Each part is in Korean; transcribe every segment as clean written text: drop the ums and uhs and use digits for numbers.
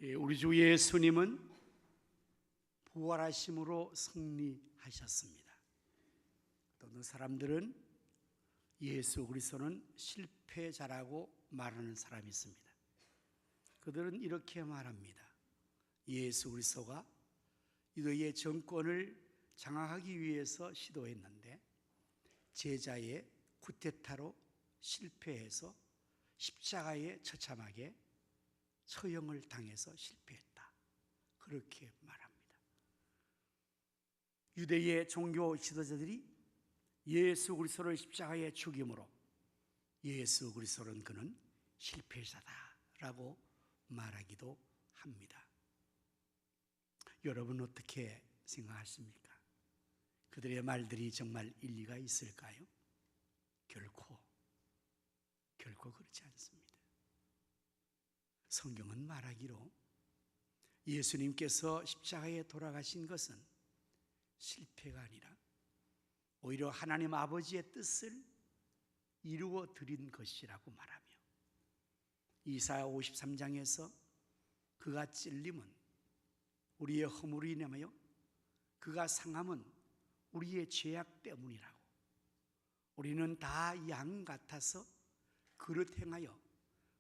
우리 주 예수님은 부활하심으로 승리하셨습니다. 어떤 사람들은 예수 그리스도는 실패자라고 말하는 사람이 있습니다. 그들은 이렇게 말합니다. 예수 그리스도가 유대의 정권을 장악하기 위해서 시도했는데 제자의 쿠데타로 실패해서 십자가에 처참하게 처형을 당해서 실패했다. 그렇게 말합니다. 유대의 종교 지도자들이 예수 그리스도를 십자가에 죽임으로 예수 그리스도는 그는 실패자다라고 말하기도 합니다. 여러분 어떻게 생각하십니까? 그들의 말들이 정말 일리가 있을까요? 결코 그렇지 않습니다. 성경은 말하기로 예수님께서 십자가에 돌아가신 것은 실패가 아니라 오히려 하나님 아버지의 뜻을 이루어 드린 것이라고 말하며 이사야 53장에서 그가 찔림은 우리의 허물로 인하여 그가 상함은 우리의 죄악 때문이라고, 우리는 다 양 같아서 그릇 행하여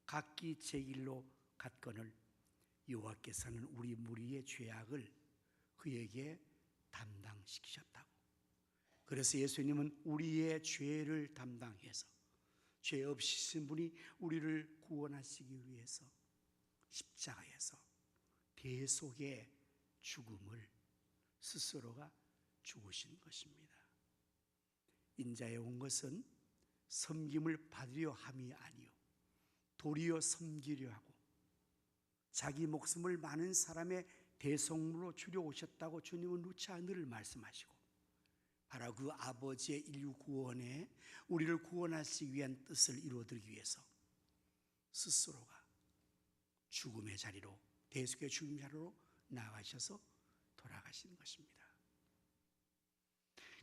각기 제 길로 갔거늘 여호와께서는 우리 무리의 죄악을 그에게 담당시키셨다고. 그래서 예수님은 우리의 죄를 담당해서 죄 없으신 분이 우리를 구원하시기 위해서 십자가에서 대속의 죽음을 스스로가 죽으신 것입니다. 인자에 온 것은 섬김을 받으려 함이 아니요 도리어 섬기려 하고 자기 목숨을 많은 사람의 대속물로 주려 오셨다고 주님은 누차 늘 말씀하시고, 바로 그 아버지의 인류 구원에 우리를 구원하시기 위한 뜻을 이루어드리기 위해서 스스로가 죽음의 자리로, 대속의 죽음 자리로 나가셔서 돌아가신 것입니다.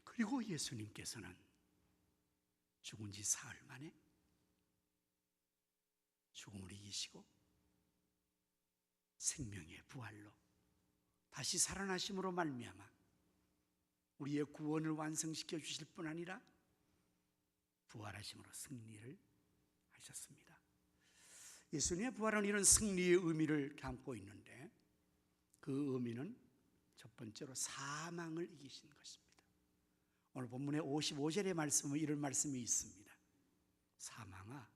그리고 예수님께서는 죽은 지 사흘 만에 죽음을 이기시고 생명의 부활로 다시 살아나심으로 말미암아 우리의 구원을 완성시켜 주실 뿐 아니라 부활하심으로 승리를 하셨습니다. 예수님의 부활은 이런 승리의 의미를 담고 있는데 그 의미는 첫 번째로 사망을 이기신 것입니다. 오늘 본문의 55절의 말씀은 이런 말씀이 있습니다. 사망아,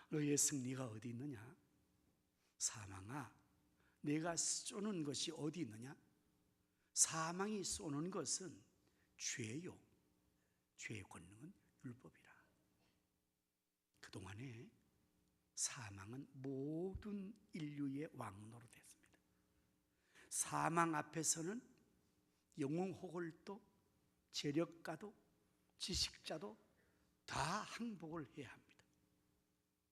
너의 승리가 어디 있느냐? 사망아, 내가 쏘는 것이 어디 있느냐? 사망이 쏘는 것은 죄요, 죄의 권능은 율법이라. 그동안에 사망은 모든 인류의 왕노릇했습니다. 사망 앞에서는 영웅 호걸도 재력가도 지식자도 다 항복을 해야 합니다.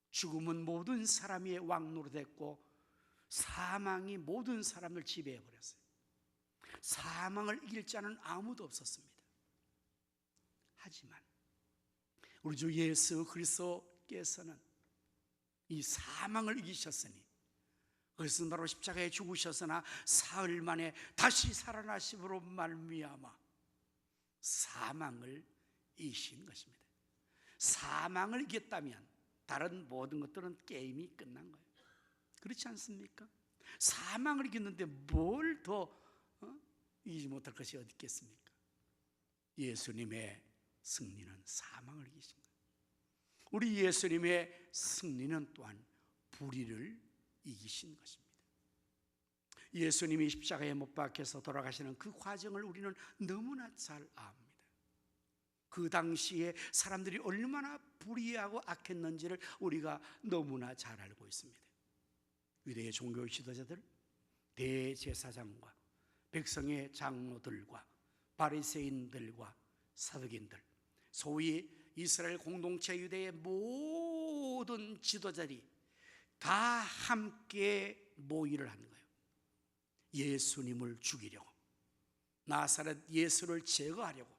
죽음은 모든 사람의 왕노릇했고 사망이 모든 사람을 지배해버렸어요. 사망을 이길 자는 아무도 없었습니다. 하지만 우리 주 예수 그리스도께서는 이 사망을 이기셨으니, 그래서 바로 십자가에 죽으셨으나 사흘 만에 다시 살아나심으로 말미암아 사망을 이기신 것입니다. 사망을 이겼다면 다른 모든 것들은 게임이 끝난 거예요. 그렇지 않습니까? 사망을 이겼는데 뭘 더 이기지 못할 것이 어디 있겠습니까? 예수님의 승리는 사망을 이기신 거예요. 우리 예수님의 승리는 또한 불의를 이기신 것입니다. 예수님이 십자가에 못 박혀서 돌아가시는 그 과정을 우리는 너무나 잘 압니다. 그 당시에 사람들이 얼마나 불의하고 악했는지를 우리가 너무나 잘 알고 있습니다. 유대의 종교 지도자들, 대제사장과 백성의 장로들과 바리새인들과 사두개인들, 소위 이스라엘 공동체 유대의 모든 지도자들이 다 함께 모의를 한 거예요. 예수님을 죽이려고, 나사렛 예수를 제거하려고.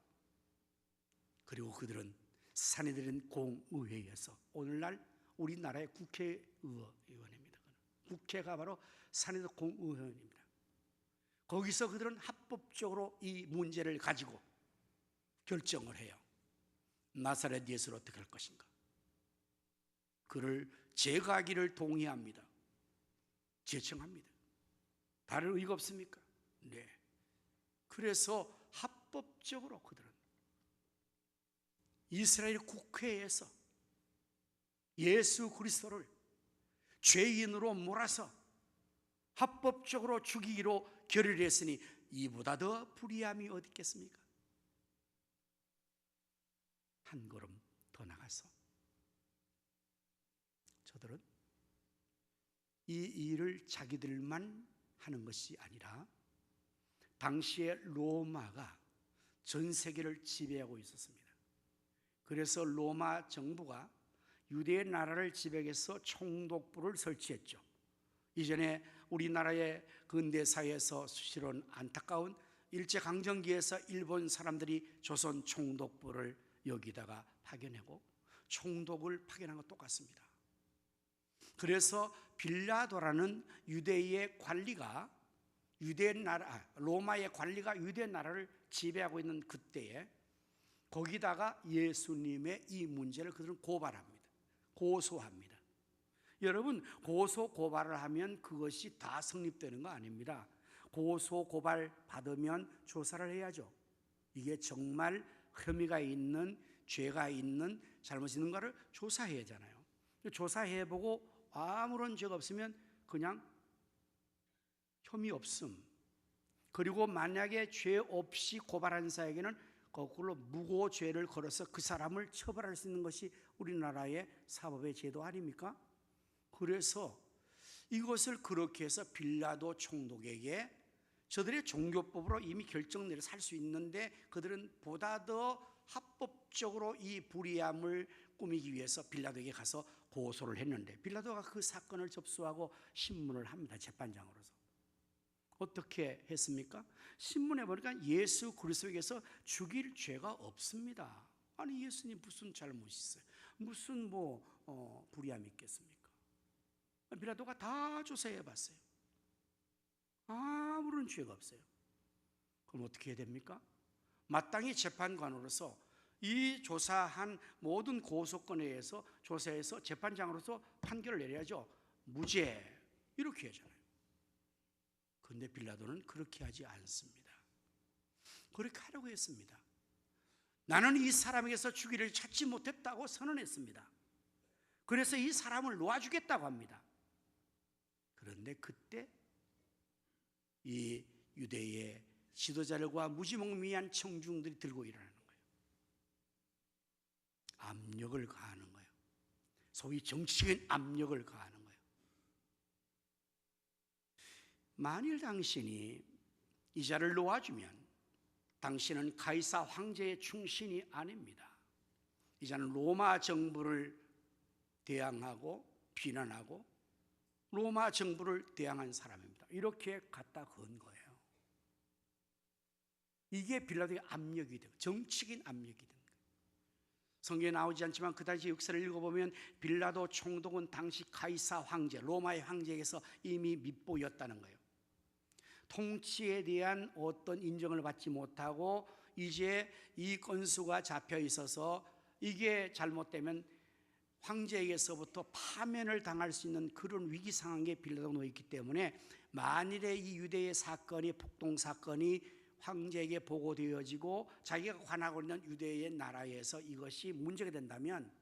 그리고 그들은 산헤드린 공의회에서, 오늘날 우리나라의 국회의원입니다. 국회가 바로 산에서 공의회입니다. 거기서 그들은 합법적으로 이 문제를 가지고 결정을 해요. 나사렛 예수를 어떻게 할 것인가. 그를 제거하기를 동의합니다. 제청합니다. 다른 의가 없습니까? 네. 그래서 합법적으로 그들은 이스라엘 국회에서 예수 그리스도를 죄인으로 몰아서 합법적으로 죽이기로 결의했으니 이보다 더 불의함이 어디 있겠습니까? 한 걸음 더 나가서 저들은 이 일을 자기들만 하는 것이 아니라 당시에 로마가 전 세계를 지배하고 있었습니다. 그래서 로마 정부가 유대 나라를 지배해서 총독부를 설치했죠. 이전에 우리나라의 근대사회에서 수시론 안타까운 일제강점기에서 일본 사람들이 조선 총독부를 여기다가 파견하고 총독을 파견한 것 똑같습니다. 그래서 빌라도라는 유대의 관리가 로마의 관리가 유대 나라를 지배하고 있는 그때에 거기다가 예수님의 이 문제를 그들은 고발합니다. 고소합니다. 여러분, 고소 고발을 하면 그것이 다 성립되는 거 아닙니다. 고소 고발 받으면 조사를 해야죠. 이게 정말 혐의가 있는, 죄가 있는, 잘못 있는가를 조사해야 하잖아요. 조사해보고 아무런 죄가 없으면 그냥 혐의 없음. 그리고 만약에 죄 없이 고발한 자에게는 거꾸로 무고죄를 걸어서 그 사람을 처벌할 수 있는 것이 우리나라의 사법의 제도 아닙니까? 그래서 이것을 그렇게 해서 빌라도 총독에게 저들의 종교법으로 이미 결정 내려 살 수 있는데 그들은 보다 더 합법적으로 이 불의함을 꾸미기 위해서 빌라도에게 가서 고소를 했는데 빌라도가 그 사건을 접수하고 신문을 합니다. 재판장으로서. 어떻게 했습니까? 신문에 보니까 예수 그리스도에게서 죽일 죄가 없습니다. 아니 예수님 무슨 잘못이 있어요? 무슨 불의함이 있겠습니까? 빌라도가 다 조사해 봤어요. 아무런 죄가 없어요. 그럼 어떻게 해야 됩니까? 마땅히 재판관으로서 이 조사한 모든 고소건에 의해서 조사해서 재판장으로서 판결을 내려야죠. 무죄 이렇게 하잖아요. 그런데 빌라도는 그렇게 하지 않습니다. 그렇게 하려고 했습니다. 나는 이 사람에게서 주기를 찾지 못했다고 선언했습니다. 그래서 이 사람을 놓아주겠다고 합니다. 그런데 그때 이 유대의 지도자들과 무지몽미한 청중들이 들고 일어나는 거예요. 압력을 가하는 거예요. 소위 정치적인 압력을 가하는 거예요. 만일 당신이 이 자를 놓아주면 당신은 가이사 황제의 충신이 아닙니다. 이 자는 로마 정부를 대항하고 비난하고 로마 정부를 대항한 사람입니다. 이렇게 갖다 건 거예요. 이게 빌라도의 압력이 되고 정치적인 압력이 된 거예요. 성경에 나오지 않지만 그 당시 역사를 읽어보면 빌라도 총독은 당시 가이사 황제, 로마의 황제에게서 이미 밑보였다는 거예요. 통치에 대한 어떤 인정을 받지 못하고 이제 이 건수가 잡혀 있어서 이게 잘못되면 황제에게서부터 파면을 당할 수 있는 그런 위기 상황에 빌라도가 놓여 있기 때문에 만일에 이 유대의 사건이 폭동 사건이 황제에게 보고되어지고 자기가 관하고 있는 유대의 나라에서 이것이 문제가 된다면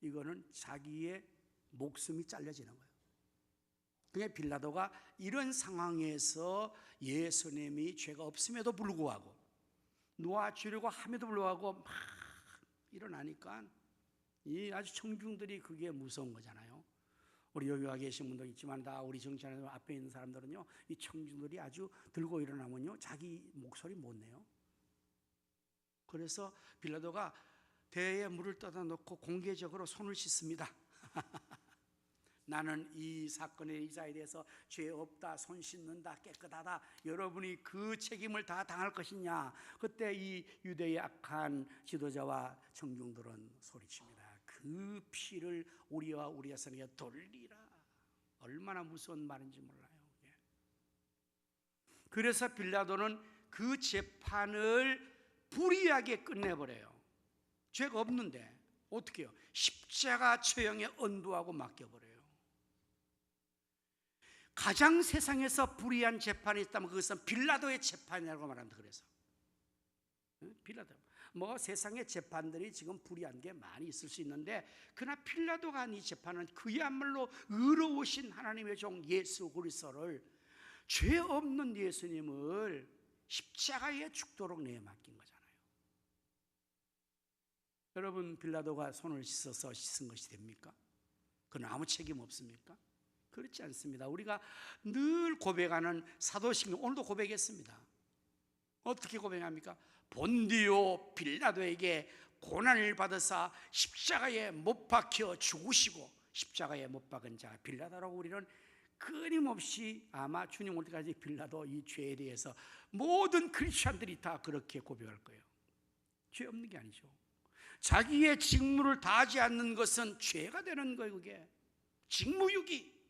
이거는 자기의 목숨이 잘려지는 거예요. 그러니까 빌라도가 이런 상황에서 예수님이 죄가 없음에도 불구하고 놓아주려고 함에도 불구하고 막 일어나니까 이 아주 청중들이 그게 무서운 거잖아요. 우리 여기 와 계신 분도 있지만 다 우리 정치하는 앞에 있는 사람들은요, 이 청중들이 아주 들고 일어나면요 자기 목소리 못 내요. 그래서 빌라도가 대에 물을 떠다 놓고 공개적으로 손을 씻습니다. 나는 이 사건의 이자에 대해서 죄 없다, 손 씻는다, 깨끗하다. 여러분이 그 책임을 다 당할 것이냐? 그때 이 유대의 악한 지도자와 청중들은 소리칩니다. 그 피를 우리와 우리 자손에게 돌리라. 얼마나 무서운 말인지 몰라요. 그래서 빌라도는 그 재판을 불이하게 끝내버려요. 죄가 없는데 어떻게 해요? 십자가 처형에 언도하고 맡겨버려요. 가장 세상에서 불의한 재판이 있다면 그것은 빌라도의 재판이라고 말합니다. 그래서 빌라도, 뭐 세상의 재판들이 지금 불의한 게 많이 있을 수 있는데, 그러나 빌라도가 한 이 재판은 그야말로 의로우신 하나님의 종 예수 그리스도를, 죄 없는 예수님을 십자가에 죽도록 내맡긴 거잖아요. 여러분, 빌라도가 손을 씻어서 씻은 것이 됩니까? 그건 아무 책임 없습니까? 그렇지 않습니다. 우리가 늘 고백하는 사도신경, 오늘도 고백했습니다. 어떻게 고백합니까? 본디오 빌라도에게 고난을 받으사 십자가에 못 박혀 죽으시고, 십자가에 못 박은 자가 빌라도라고 우리는 끊임없이, 아마 주님 올 때까지 빌라도 이 죄에 대해서 모든 크리스찬들이 다 그렇게 고백할 거예요. 죄 없는 게 아니죠. 자기의 직무를 다하지 않는 것은 죄가 되는 거예요. 그게 직무유기.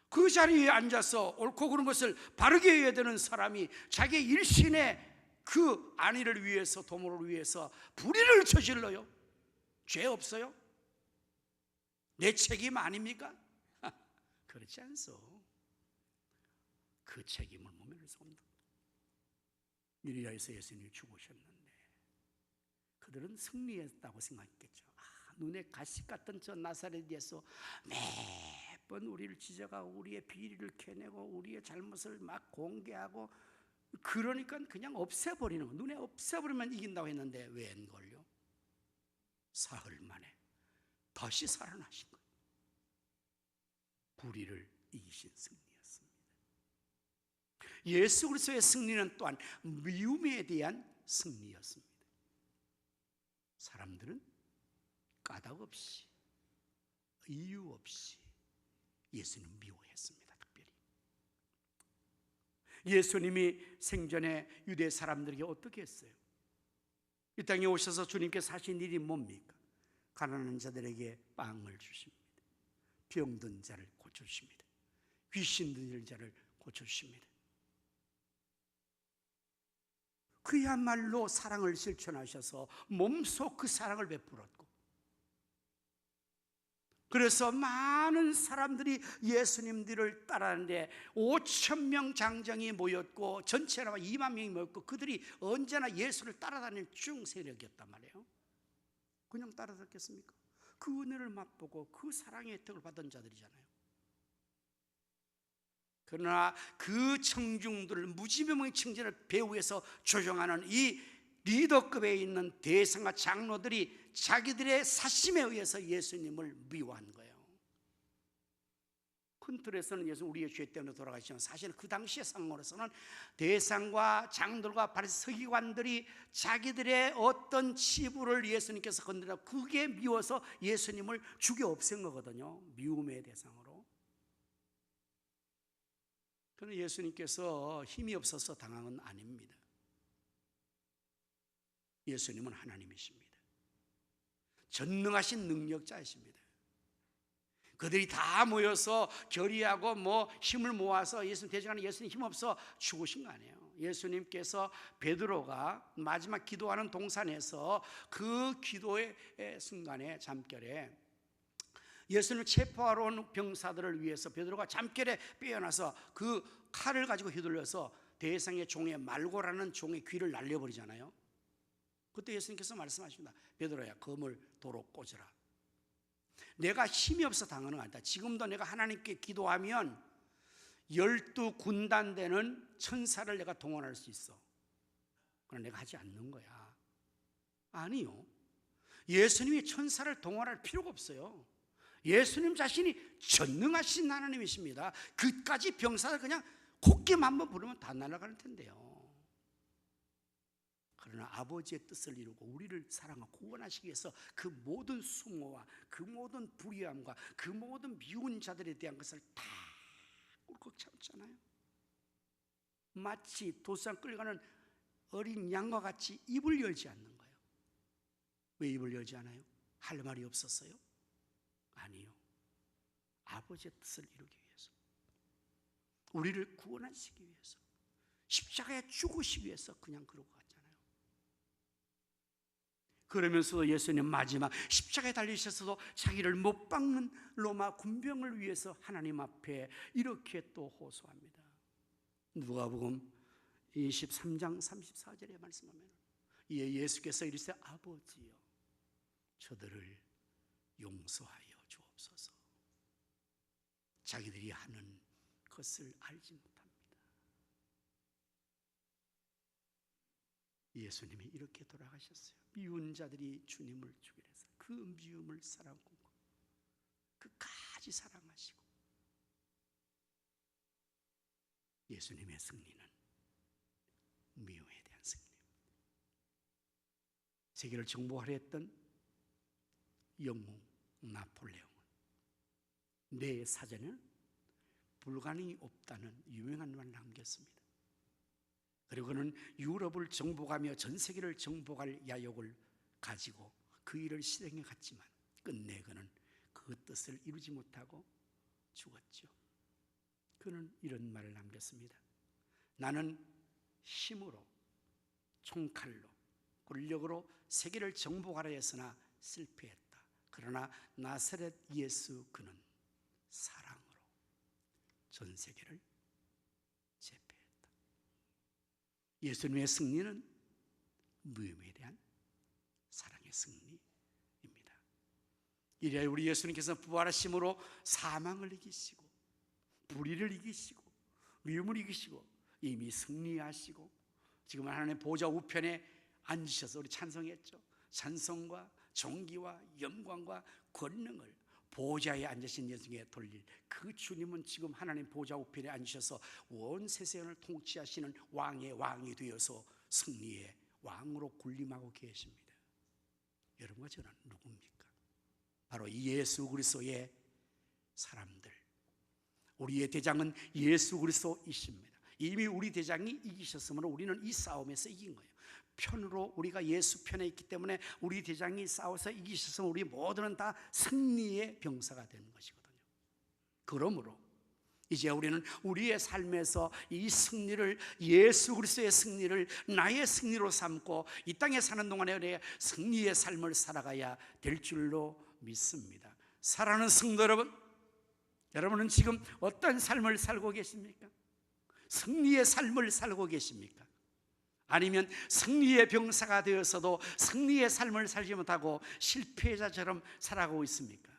그 자리에 앉아서 옳고 그른 것을 바르게 해야 되는 사람이 자기의 일신의 그 안위를 위해서, 도모를 위해서 불의를 저질러요. 죄 없어요? 내 책임 아닙니까? 그렇지 않소. 그 책임을 모면을 섭니다. 유리아에서 예수님이 죽으셨는데 그들은 승리했다고 생각했겠죠. 눈에 가시 같던 저 나사렛에서 매번 우리를 지적하고 우리의 비리를 캐내고 우리의 잘못을 막 공개하고, 그러니까 그냥 없애버리는 거, 눈에 없애버리면 이긴다고 했는데 웬걸요? 사흘 만에 다시 살아나신 거예요. 불의를 이기신 승리였습니다. 예수 그리스도의 승리는 또한 미움에 대한 승리였습니다. 사람들은 까닭 없이, 이유 없이 예수님 미워했습니다. 특별히 예수님이 생전에 유대 사람들에게 어떻게 했어요? 이 땅에 오셔서 주님께서 하신 일이 뭡니까? 가난한 자들에게 빵을 주십니다. 병든 자를 고쳐주십니다. 귀신 들린 자를 고쳐주십니다. 그야말로 사랑을 실천하셔서 몸소 그 사랑을 베풀었고, 그래서 많은 사람들이 예수님들을 따라하는데 5,000명 장정이 모였고 전체로 2만 명이 모였고, 그들이 언제나 예수를 따라다니는 중 세력이었단 말이에요. 그냥 따라다녔겠습니까? 그 은혜를 맛보고 그 사랑의 혜택을 받은 자들이잖아요. 그러나 그 청중들을, 무지명의 청중을 배후에서 조종하는 이 리더급에 있는 대상과 장로들이 자기들의 사심에 의해서 예수님을 미워한 거예요. 큰 틀에서는 예수 우리의 죄 때문에 돌아가시지만, 사실 그 당시의 상황으로서는 대상과 장들과 바리새 서기관들이 자기들의 어떤 치부를 예수님께서 건드려 그게 미워서 예수님을 죽여 없앤 거거든요. 미움의 대상으로. 그러나 예수님께서 힘이 없어서 당한 건 아닙니다. 예수님은 하나님이십니다. 전능하신 능력자이십니다. 그들이 다 모여서 결의하고 힘을 모아서 예수님 대적하는, 예수님 힘없어 죽으신 거 아니에요. 예수님께서 베드로가 마지막 기도하는 동산에서 그 기도의 순간에, 잠결에 예수님을 체포하러 온 병사들을 위해서 베드로가 잠결에 빼어나서 그 칼을 가지고 휘둘려서 대상의 종의 말고라는 종의 귀를 날려버리잖아요. 그때 예수님께서 말씀하십니다. 베드로야, 검을 도로 꽂으라. 내가 힘이 없어 당하는 거 아니다. 지금도 내가 하나님께 기도하면 12군단 되는 천사를 내가 동원할 수 있어. 그러나 내가 하지 않는 거야. 아니요, 예수님이 천사를 동원할 필요가 없어요. 예수님 자신이 전능하신 하나님이십니다. 그까지 병사를 그냥 콧김 한번 부르면 다 날아갈 텐데요. 그러나 아버지의 뜻을 이루고 우리를 사랑하고 구원하시기 위해서 그 모든 수모와 그 모든 불의함과 그 모든 미운 자들에 대한 것을 다 꿀꺽 참잖아요. 마치 도상 끌려가는 어린 양과 같이 입을 열지 않는 거예요. 왜 입을 열지 않아요? 할 말이 없었어요? 아니요, 아버지의 뜻을 이루기 위해서, 우리를 구원하시기 위해서, 십자가에 죽으시기 위해서 그냥 그러고 갔잖아요. 그러면서도 예수님 마지막 십자가에 달리셔서도 자기를 못 박는 로마 군병을 위해서 하나님 앞에 이렇게 또 호소합니다. 누가복음 23장 34절에 말씀하면 이에 예수께서 이르시되 아버지여 저들을 용서하여 주옵소서. 자기들이 하는 것을 알지 못합니다. 예수님이 이렇게 돌아가셨어요. 미운 자들이 주님을 죽이려 해서 그 미움을 사랑하고 끝까지 사랑하시고, 예수님의 승리는 미움에 대한 승리입니다. 세계를 정복하려 했던 영웅 나폴레옹은 내 사전에는 불가능이 없다는 유명한 말을 남겼습니다. 그리고 그는 유럽을 정복하며 전 세계를 정복할 야욕을 가지고 그 일을 실행해 갔지만 끝내 그는 그 뜻을 이루지 못하고 죽었죠. 그는 이런 말을 남겼습니다. 나는 힘으로, 총칼로, 권력으로 세계를 정복하려 했으나 실패했다. 그러나 나사렛 예수 그는 사랑으로 전 세계를 제패했다. 예수님의 승리는 미움에 대한 사랑의 승리입니다. 이래야 우리 예수님께서 부활하심으로 사망을 이기시고 불의를 이기시고 미움을 이기시고 이미 승리하시고 지금 하나님의 보좌 우편에 앉으셔서 우리 찬송했죠. 찬송과 존귀와 영광과 권능을 보좌에 앉으신 예수님께 돌릴 그 주님은 지금 하나님 보좌 우편에 앉으셔서 온 세상을 통치하시는 왕의 왕이 되어서 승리의 왕으로 군림하고 계십니다. 여러분과 저는 누굽니까? 바로 예수 그리스도의 사람들. 우리의 대장은 예수 그리스도이십니다. 이미 우리 대장이 이기셨으므로 우리는 이 싸움에서 이긴 거예요. 편으로 우리가 예수 편에 있기 때문에 우리 대장이 싸워서 이기셨으면 우리 모두는 다 승리의 병사가 되는 것이거든요. 그러므로 이제 우리는 우리의 삶에서 이 승리를, 예수 그리스도의 승리를 나의 승리로 삼고 이 땅에 사는 동안에 우리의 승리의 삶을 살아가야 될 줄로 믿습니다. 사랑하는 성도 여러분, 여러분은 지금 어떤 삶을 살고 계십니까? 승리의 삶을 살고 계십니까? 아니면 승리의 병사가 되어서도 승리의 삶을 살지 못하고 실패자처럼 살아가고 있습니까?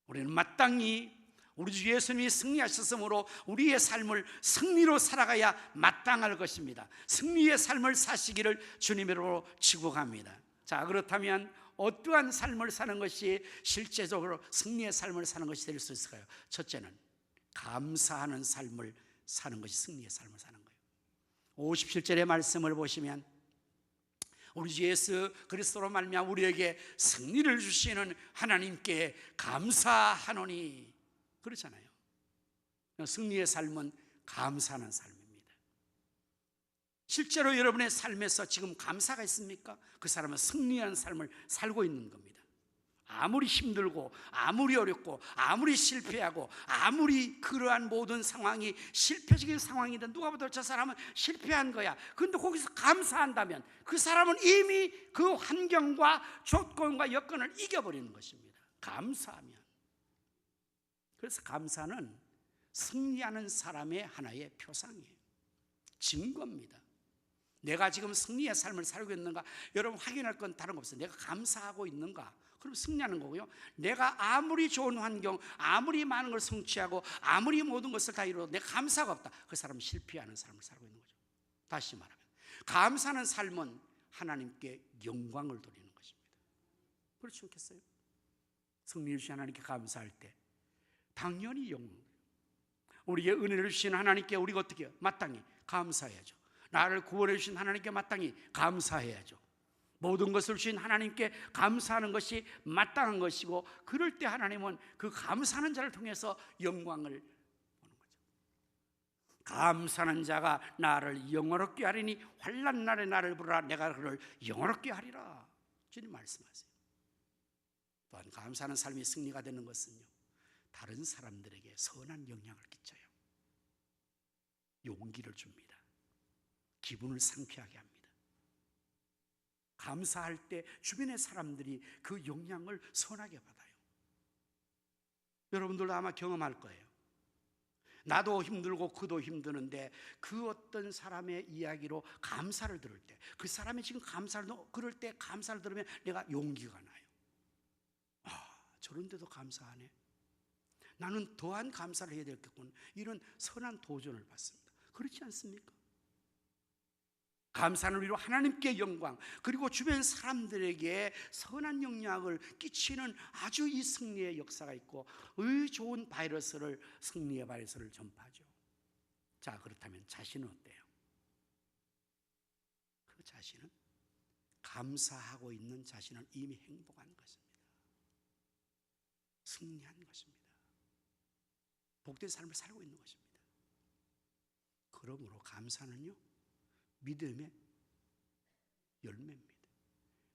우리는 마땅히 우리 주 예수님이 승리하셨으므로 우리의 삶을 승리로 살아가야 마땅할 것입니다. 승리의 삶을 사시기를 주님으로 축복합니다. 자, 그렇다면 어떠한 삶을 사는 것이 실제적으로 승리의 삶을 사는 것이 될 수 있을까요? 첫째는 감사하는 삶을 사는 것이 승리의 삶을 사는 거예요. 57절의 말씀을 보시면 우리 주 예수 그리스도로 말미암아 우리에게 승리를 주시는 하나님께 감사하노니 그렇잖아요. 승리의 삶은 감사하는 삶입니다. 실제로 여러분의 삶에서 지금 감사가 있습니까? 그 사람은 승리하는 삶을 살고 있는 겁니다. 아무리 힘들고 아무리 어렵고 아무리 실패하고 아무리 그러한 모든 상황이 실패적인 상황이든 누가 봐도 저 사람은 실패한 거야. 그런데 거기서 감사한다면 그 사람은 이미 그 환경과 조건과 여건을 이겨버리는 것입니다. 감사하면. 그래서 감사는 승리하는 사람의 하나의 표상이에요. 증거입니다. 내가 지금 승리의 삶을 살고 있는가? 여러분 확인할 건 다른 거 없어요. 내가 감사하고 있는가? 그럼 승리하는 거고요. 내가 아무리 좋은 환경, 아무리 많은 걸 성취하고 아무리 모든 것을 다 이루어도 내가 감사가 없다. 그 사람은 실패하는 삶을 살고 있는 거죠. 다시 말하면 감사하는 삶은 하나님께 영광을 돌리는 것입니다. 그렇지 않겠어요? 승리 주신 하나님께 감사할 때 당연히 영광, 우리에게 은혜를 주신 하나님께 우리가 어떻게 해요? 마땅히 감사해야죠. 나를 구원해 주신 하나님께 마땅히 감사해야죠. 모든 것을 주신 하나님께 감사하는 것이 마땅한 것이고, 그럴 때 하나님은 그 감사하는 자를 통해서 영광을 보는 거죠. 감사하는 자가 나를 영화롭게 하리니 환난 날에 나를 부르라 내가 그를 영화롭게 하리라. 주님 말씀하세요. 또한 감사하는 삶이 승리가 되는 것은요, 다른 사람들에게 선한 영향을 끼쳐요. 용기를 줍니다. 기분을 상쾌하게 합니다. 감사할 때 주변의 사람들이 그 영향을 선하게 받아요. 여러분들도 아마 경험할 거예요. 나도 힘들고 그도 힘드는데 그 어떤 사람의 이야기로 감사를 들을 때, 그 사람이 지금 그럴 때 감사를 들으면 내가 용기가 나요. 저런데도 감사하네. 나는 더한 감사를 해야 되겠군. 이런 선한 도전을 받습니다. 그렇지 않습니까? 감사는 우리로 하나님께 영광, 그리고 주변 사람들에게 선한 영향을 끼치는 아주 이 승리의 역사가 있고, 의 좋은 바이러스를, 승리의 바이러스를 전파하죠. 자, 그렇다면 자신은 어때요? 그 자신은, 감사하고 있는 자신은 이미 행복한 것입니다. 승리한 것입니다. 복된 삶을 살고 있는 것입니다. 그러므로 감사는요, 믿음의 열매입니다.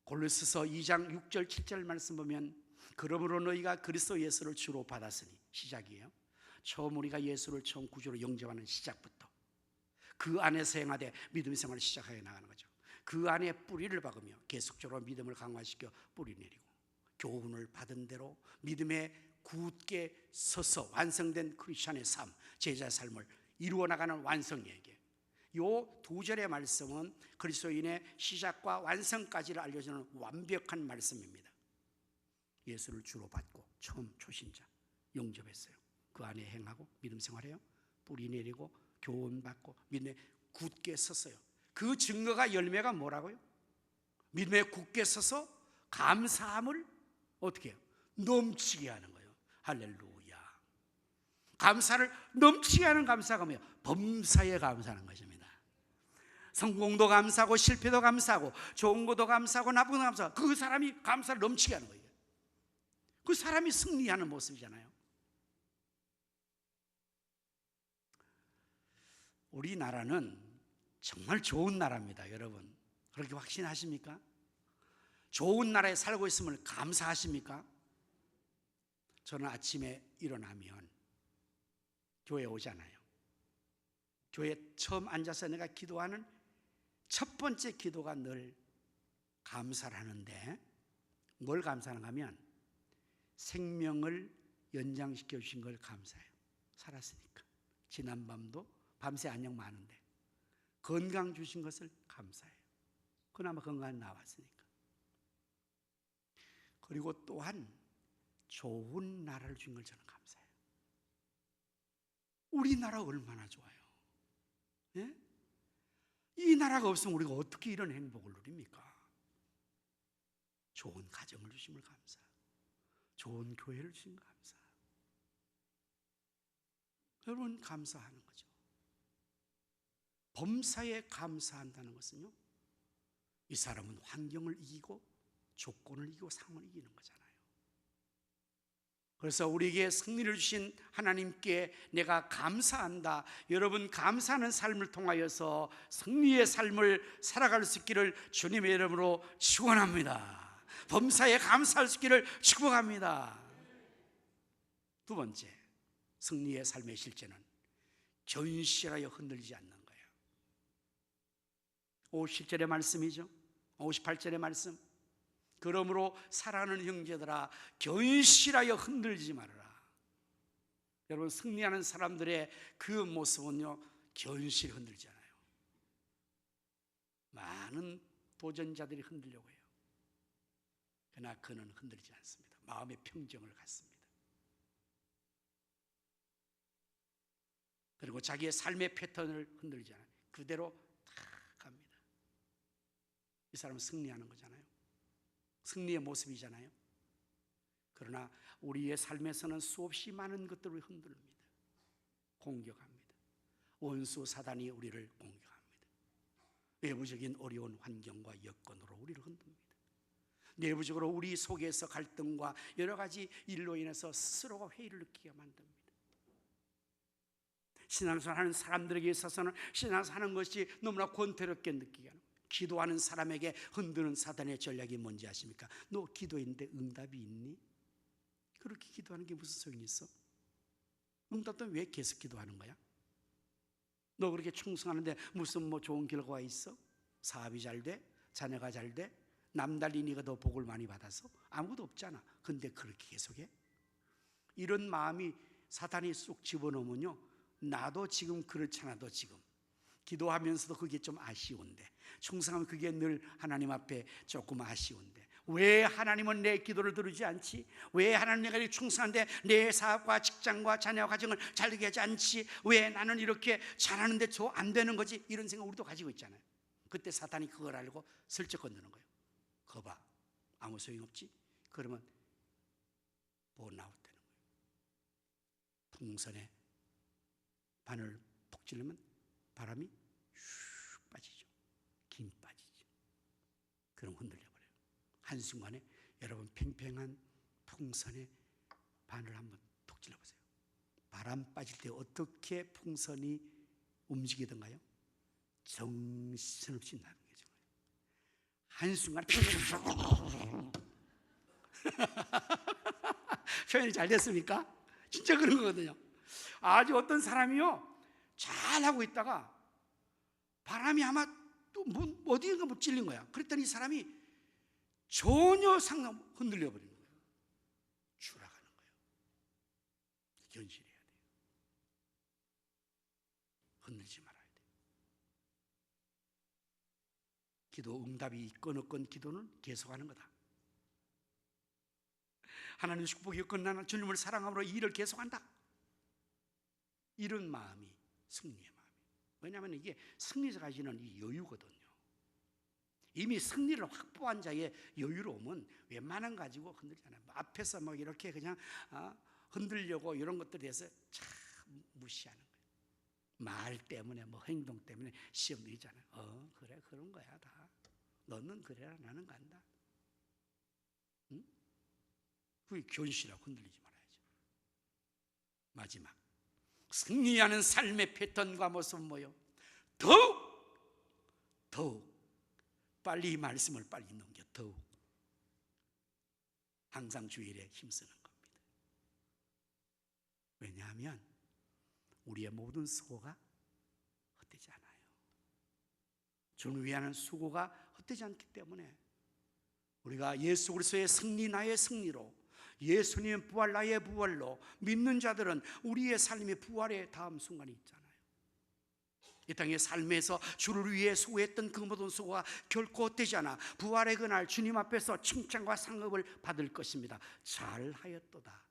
골로새서 2장 6절 7절 말씀 보면, 그러므로 너희가 그리스도 예수를 주로 받았으니, 시작이에요. 처음 우리가 예수를 처음 구주로 영접하는 시작부터 그 안에서 행하되 믿음 생활을 시작하여 나가는 거죠. 그 안에 뿌리를 박으며 계속적으로 믿음을 강화시켜 뿌리 내리고, 교훈을 받은 대로 믿음에 굳게 서서 완성된 크리스천의 삶, 제자의 삶을 이루어 나가는 완성에게, 요 두 절의 말씀은 그리스도인의 시작과 완성까지를 알려주는 완벽한 말씀입니다. 예수를 주로 받고 처음 초신자 영접했어요. 그 안에 행하고 믿음 생활해요. 뿌리 내리고 교훈 받고 믿음에 굳게 섰어요. 그 증거가, 열매가 뭐라고요? 믿음에 굳게 서서 감사함을 어떻게 해요? 넘치게 하는 거예요. 할렐루야. 감사를 넘치게 하는 감사가 뭐예요? 범사에 감사하는 것입니다. 성공도 감사하고 실패도 감사하고 좋은 것도 감사하고 나쁜 것도 감사하고, 그 사람이 감사를 넘치게 하는 거예요. 그 사람이 승리하는 모습이잖아요. 우리나라는 정말 좋은 나라입니다. 여러분, 그렇게 확신하십니까? 좋은 나라에 살고 있음을 감사하십니까? 저는 아침에 일어나면 교회에 오잖아요. 교회에 처음 앉아서 내가 기도하는 첫 번째 기도가 늘 감사를 하는데, 뭘 감사하는가 하면 생명을 연장시켜 주신 걸 감사해요. 살았으니까. 지난밤도 밤새 안녕 많은데 건강 주신 것을 감사해요. 그나마 건강 나왔으니까. 그리고 또한 좋은 나라를 준 걸 저는 감사해요. 우리나라 얼마나 좋아요. 예? 이 나라가 없으면 우리가 어떻게 이런 행복을 누립니까? 좋은 가정을 주심을 감사하고, 좋은 교회를 주신 걸 감사하고. 여러분, 감사하는 거죠. 범사에 감사한다는 것은요, 이 사람은 환경을 이기고 조건을 이기고 상황을 이기는 거잖아요. 그래서 우리에게 승리를 주신 하나님께 내가 감사한다. 여러분, 감사하는 삶을 통하여서 승리의 삶을 살아갈 수 있기를 주님의 이름으로 축원합니다. 범사에 감사할 수 있기를 축복합니다. 두 번째, 승리의 삶의 실제는 견실하여 흔들리지 않는 거예요. 57절의 말씀이죠. 58절의 말씀. 그러므로 사랑하는 형제들아, 견실하여 흔들리지 말아라. 여러분, 승리하는 사람들의 그 모습은요, 견실히 흔들지 않아요. 많은 도전자들이 흔들려고 해요. 그러나 그는 흔들리지 않습니다. 마음의 평정을 갖습니다. 그리고 자기의 삶의 패턴을 흔들리지 않아요. 그대로 다 갑니다. 이 사람은 승리하는 거잖아요. 승리의 모습이잖아요. 그러나 우리의 삶에서는 수없이 많은 것들을 흔들립니다. 공격합니다. 원수 사단이 우리를 공격합니다. 외부적인 어려운 환경과 여건으로 우리를 흔듭니다. 내부적으로 우리 속에서 갈등과 여러 가지 일로 인해서 스스로가 회의를 느끼게 만듭니다. 신앙생활 하는 사람들에게 있어서는 신앙생활 하는 것이 너무나 권태롭게 느끼게 하는 거예요. 기도하는 사람에게 흔드는 사단의 전략이 뭔지 아십니까? 너 기도했는데 응답이 있니? 그렇게 기도하는 게 무슨 소용이 있어? 응답되면 왜 계속 기도하는 거야? 너 그렇게 충성하는데 무슨 뭐 좋은 결과가 있어? 사업이 잘 돼? 자녀가 잘 돼? 남달리 네가 더 복을 많이 받아서? 아무것도 없잖아. 근데 그렇게 계속해? 이런 마음이 사탄이 쑥 집어넣으면요, 나도 지금 그렇잖아. 도 지금 기도하면서도 그게 좀 아쉬운데, 충성하면 그게 늘 하나님 앞에 조금 아쉬운데, 왜 하나님은 내 기도를 들으지 않지? 왜 하나님 내가 이렇게 충성한데 내 사업과 직장과 자녀와 가정을 잘 되게 하지 않지? 왜 나는 이렇게 잘하는데 저 안 되는 거지? 이런 생각 우리도 가지고 있잖아요. 그때 사탄이 그걸 알고 슬쩍 건드는 거예요. 거봐, 아무 소용없지? 그러면 번아웃 되는 거예요. 풍선에 바늘 푹 찌르면 바람이 슉 빠지죠. 김 빠지죠. 그럼 흔들려 버려요. 한순간에 여러분 팽팽한 풍선에 바늘 한번 톡 찔러보세요. 바람 빠질 때 어떻게 풍선이 움직이던가요? 정신없이 나는 거죠. 한순간에 표현이 잘 됐습니까? 진짜 그런 거거든요. 아주 어떤 사람이요, 잘하고 있다가 바람이 아마 또 어디인가 못 찔린 거야. 그랬더니 이 사람이 전혀 상관 흔들려 버리는 거예요. 추락하는 거예요. 견실해야 돼요. 흔들지 말아야 돼요. 기도 응답이 있건 없건 기도는 계속하는 거다. 하나님 축복이 있건 나는 주님을 사랑함으로 이 일을 계속한다. 이런 마음이 승리의 마음이에요. 왜냐하면 이게 승리자 가지는 이 여유거든요. 이미 승리를 확보한 자의 여유로움은 웬만한 가지고 흔들잖아요. 앞에서 막 이렇게 그냥 흔들려고 이런 것들에 대해서 참 무시하는 거예요. 말 때문에 뭐 행동 때문에 시험 들이잖아요. 그래 그런 거야 다. 너는 그래라 나는 간다. 응? 그게 견실하고 흔들리지 말아야죠. 마지막, 승리하는 삶의 패턴과 모습은 뭐요? 더욱 빨리 이 말씀을 빨리 넘겨. 더욱 항상 주일에 힘쓰는 겁니다. 왜냐하면 우리의 모든 수고가 헛되지 않아요. 주를 위하는 수고가 헛되지 않기 때문에 우리가 예수 그리스도의 승리 나의 승리로, 예수님의 부활 나의 부활로 믿는 자들은 우리의 삶의 부활의 다음 순간이 있잖아요. 이 땅의 삶에서 주를 위해 수고했던 그 모든 수고가 결코 헛되지 않아 부활의 그날 주님 앞에서 칭찬과 상급을 받을 것입니다. 잘하였도다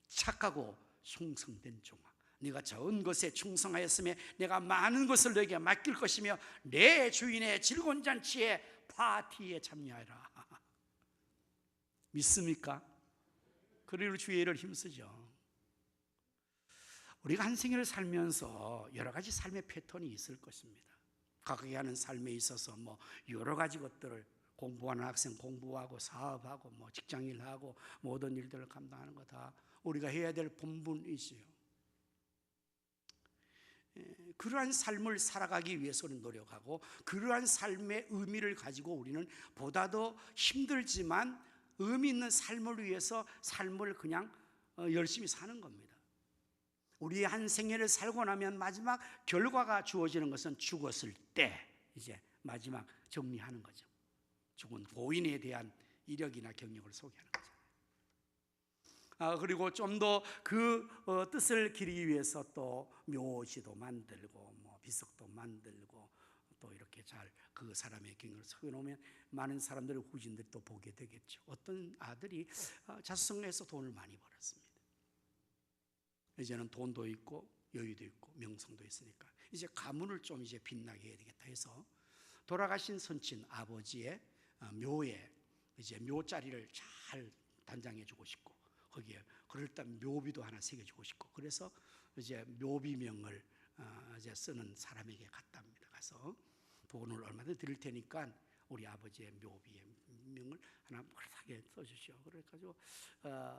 착하고 충성된 종아, 네가 적은 것에 충성하였으며 내가 많은 것을 너에게 맡길 것이며 내 주인의 즐거운 잔치에 파티에 참여하라. 믿습니까? 그리고 주의 일을 힘쓰죠. 우리가 한 생애를 살면서 여러 가지 삶의 패턴이 있을 것입니다. 각각의 하는 삶에 있어서 뭐 여러 가지 것들을, 공부하는 학생 공부하고 사업하고 뭐 직장일하고 모든 일들을 감당하는 거 다 우리가 해야 될 본분이지요. 그러한 삶을 살아가기 위해서는 노력하고 그러한 삶의 의미를 가지고 우리는 보다 더 힘들지만 의미 있는 삶을 위해서 삶을 그냥 열심히 사는 겁니다. 우리의 한 생애를 살고 나면 마지막 결과가 주어지는 것은 죽었을 때 이제 마지막 정리하는 거죠. 죽은 고인에 대한 이력이나 경력을 소개하는 거죠. 그리고 좀 더 그 뜻을 기리기 위해서 또 묘지도 만들고 뭐 비석도 만들고 또 이렇게 잘 그 사람의 경력을 소개해놓으면 많은 사람들의 후진들이 또 보게 되겠죠. 어떤 아들이 자수성가해서 돈을 많이 벌었습니다. 이제는 돈도 있고 여유도 있고 명성도 있으니까 이제 가문을 좀 이제 빛나게 해야 되겠다 해서 돌아가신 선친 아버지의 묘에 이제 묘자리를 잘 단장해주고 싶고 거기에 그럴 때 묘비도 하나 새겨주고 싶고 그래서 이제 묘비명을 이제 쓰는 사람에게 갔답니다. 가서 돈을 얼마든지 드릴 테니까 우리 아버지의 묘비의 명을 하나 크게 써주시오. 그래가지고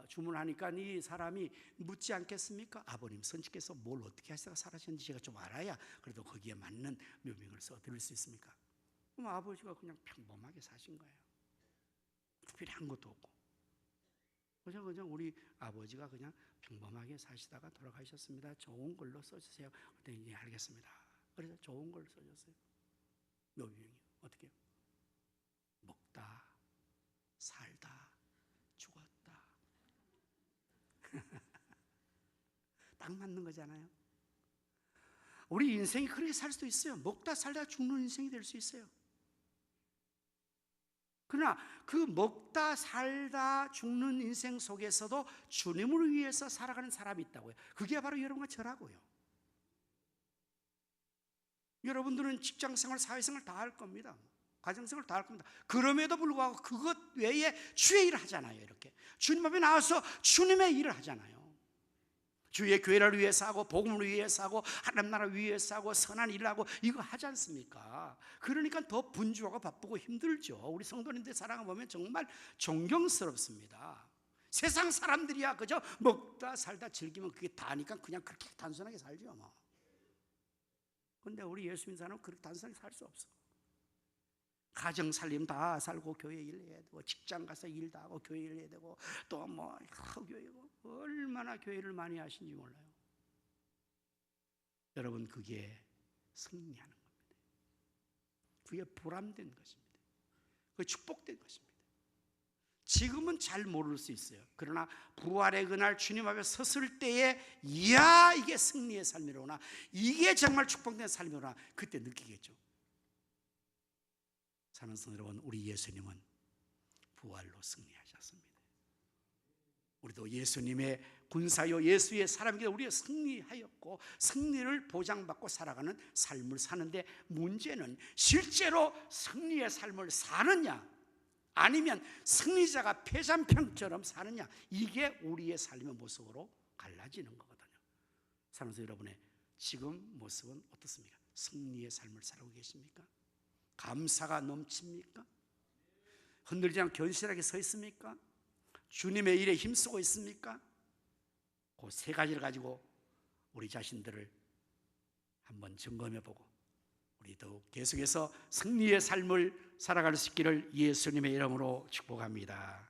주문하니까 이 사람이 묻지 않겠습니까? 아버님 선지께서 뭘 어떻게 하시다가 살아셨는지 제가 좀 알아야 그래도 거기에 맞는 묘명을 써드릴 수 있습니까? 그럼 아버지가 그냥 평범하게 사신 거예요. 특별히 한 것도 없고. 그냥 우리 아버지가 그냥 평범하게 사시다가 돌아가셨습니다. 좋은 걸로 써주세요. 그랬더니 예, 알겠습니다. 그래서 좋은 걸 써줬어요. 묘비명이 어떻게? 먹다, 살다, 죽었다. 딱 맞는 거잖아요. 우리 인생이 그렇게 살 수도 있어요. 먹다 살다 죽는 인생이 될 수 있어요. 그러나 그 먹다 살다 죽는 인생 속에서도 주님을 위해서 살아가는 사람이 있다고요. 그게 바로 여러분과 저라고요. 여러분들은 직장생활, 사회생활 다 할 겁니다. 가정생활 다 할 겁니다. 그럼에도 불구하고 그것 외에 주의 일을 하잖아요. 이렇게 주님 앞에 나와서 주님의 일을 하잖아요. 주의 교회를 위해서 하고 복음을 위해서 하고 하나님 나라 위해서 하고 선한 일을 하고 이거 하지 않습니까? 그러니까 더 분주하고 바쁘고 힘들죠. 우리 성도님들 살아보면 정말 존경스럽습니다. 세상 사람들이야 그저 먹다 살다 즐기면 그게 다니까 그냥 그렇게 단순하게 살죠 뭐. 근데 우리 예수 믿는 사람은 그렇게 단순하게 살 수 없어. 가정 살림 다 살고 교회 일 해야 되고 직장 가서 일 다 하고 교회 일 해야 되고 또 뭐 교회고 얼마나 교회를 많이 하신지 몰라요. 여러분 그게 승리하는 겁니다. 그게 보람된 것입니다. 그게 축복된 것입니다. 지금은 잘 모를 수 있어요. 그러나 부활의 그날 주님 앞에 섰을 때에 이야 이게 승리의 삶이로구나, 이게 정말 축복된 삶이로구나 그때 느끼겠죠. 사랑하는 성도 여러분, 우리 예수님은 부활로 승리하셨습니다. 우리도 예수님의 군사요 예수의 사람이기에 우리가 승리하였고 승리를 보장받고 살아가는 삶을 사는데, 문제는 실제로 승리의 삶을 사느냐 아니면 승리자가 패잔병처럼 사느냐, 이게 우리의 삶의 모습으로 갈라지는 거거든요. 사랑하는 여러분의 지금 모습은 어떻습니까? 승리의 삶을 살아오고 계십니까? 감사가 넘칩니까? 흔들리지 않고 견실하게 서 있습니까? 주님의 일에 힘쓰고 있습니까? 그 세 가지를 가지고 우리 자신들을 한번 점검해보고 우리 더욱 계속해서 승리의 삶을 살아갈 수 있기를 예수님의 이름으로 축복합니다.